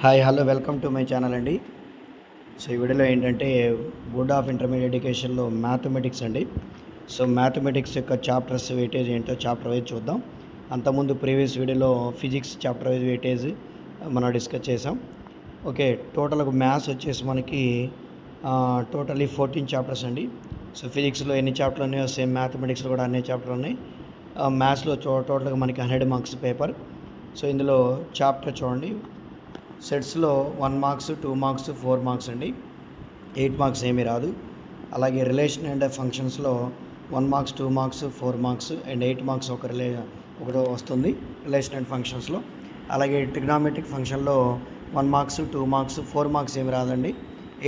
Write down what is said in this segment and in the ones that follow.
Hi hello welcome to my channel అండి. So ఈ వీడియోలో ఏంటంటే బోర్డ్ ఆఫ్ ఇంటర్మీడియట్ ఎడ్యుకేషన్లో మ్యాథమెటిక్స్ అండి. సో మ్యాథమెటిక్స్ యొక్క చాప్టర్స్ వెయిటేజ్ ఏంటో చాప్టర్ వైజ్ చూద్దాం. అంతకుముందు ప్రీవియస్ వీడియోలో ఫిజిక్స్ చాప్టర్ వైజ్ వెయిటేజ్ మనం డిస్కస్ చేసాం. ఓకే, టోటల్గా మ్యాథ్స్ వచ్చేసి మనకి టోటల్లీ 14 చాప్టర్స్ అండి. సో ఫిజిక్స్లో ఎన్ని చాప్టర్లు ఉన్నాయో సేమ్ మ్యాథమెటిక్స్లో కూడా అన్ని చాప్టర్లు ఉన్నాయి. మ్యాథ్స్లో టోటల్గా మనకి 100 మార్క్స్ పేపర్. సో ఇందులో చాప్టర్ చూడండి, సెట్స్లో 1 మార్క్స్ 2 మార్క్స్ 4 మార్క్స్ అండి, 8 మార్క్స్ ఏమీ రాదు. అలాగే రిలేషన్ అండ్ ఫంక్షన్స్లో 1 marks 2 marks 4 marks and 8 marks ఒకటి వస్తుంది రిలేషన్ అండ్ ఫంక్షన్స్లో. అలాగే ట్రిగ్నామెట్రిక్ ఫంక్షన్లో 1 మార్క్స్ 2 మార్క్స్ 4 మార్క్స్ ఏమి రాదండి,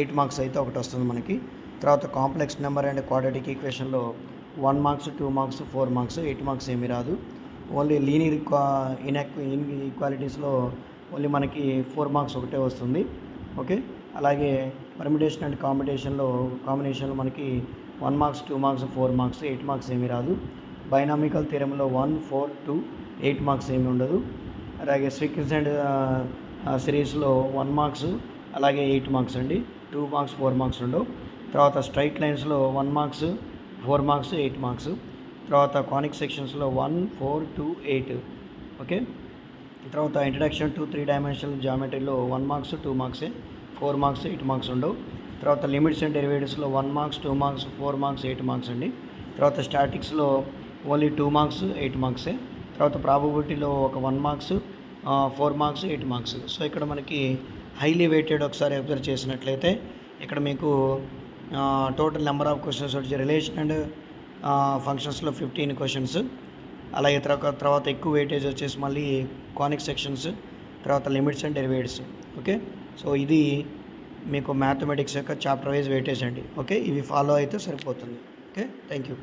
8 మార్క్స్ అయితే ఒకటి వస్తుంది మనకి. తర్వాత కాంప్లెక్స్ నెంబర్ అండ్ క్వాడ్రాటిక్ ఈక్వేషన్లో 1 మార్క్స్ 2 మార్క్స్ 4 మార్క్స్ 8 మార్క్స్ ఏమీ రాదు. ఓన్లీ లీనియర్ ఈక్వాలిటీస్లో ఓన్లీ మనకి 4 మార్క్స్ ఒకటే వస్తుంది. ఓకే, అలాగే పర్మిటేషన్ అండ్ కాంబినేషన్లో మనకి 1 మార్క్స్ 2 మార్క్స్ 4 మార్క్స్ 8 మార్క్స్ ఏమీ రాదు. బైనామికల్ థియరంలో 1 4 2 8 మార్క్స్ ఏమీ ఉండదు. అలాగే సీక్వెన్స్ అండ్ సిరీస్లో 1 మార్క్స్ అలాగే 8 మార్క్స్ అండి, 2 మార్క్స్ 4 మార్క్స్ ఉండవు. తర్వాత స్ట్రైట్ లైన్స్లో 1 మార్క్స్ 4 మార్క్స్ 8 మార్క్స్. తర్వాత కానిక్ సెక్షన్స్లో 1 4 2 8. ఓకే, తర్వాత ఇంట్రడక్షన్ టు 3 డైమెన్షనల్ జామెట్రీలో 1 మార్క్స్ 2 మార్క్సే, 4 మార్క్స్ 8 మార్క్స్ ఉండవు. తర్వాత లిమిట్స్ అండ్ డెరివేటివ్స్లో 1 మార్క్స్ 2 మార్క్స్ 4 మార్క్స్ 8 మార్క్స్ అండి. తర్వాత స్టాటిక్స్లో ఓన్లీ 2 మార్క్స్ 8 మార్క్సే. తర్వాత ప్రాబబిలిటీలో ఒక 1 మార్క్స్ 4 మార్క్స్ 8 మార్క్స్. సో ఇక్కడ మనకి హైలీ వెయిటెడ్ ఒకసారి అబ్జర్వ్ చేసినట్లయితే ఇక్కడ మీకు టోటల్ నెంబర్ ఆఫ్ క్వశ్చన్స్ వచ్చి రిలేషన్ అండ్ ఫంక్షన్స్లో 15 క్వశ్చన్స్. అలాగే తర్వాత ఎక్కువ వెయిటేజ్ వచ్చేసి మళ్ళీ కానిక్ సెక్షన్స్, తర్వాత limits and derivatives. Okay, so ఇది మీకు మ్యాథమెటిక్స్ యొక్క చాప్టర్ వైజ్ వెయిటేజ్ అండి. ఓకే, ఇవి ఫాలో అయితే సరిపోతుంది. Okay, thank you.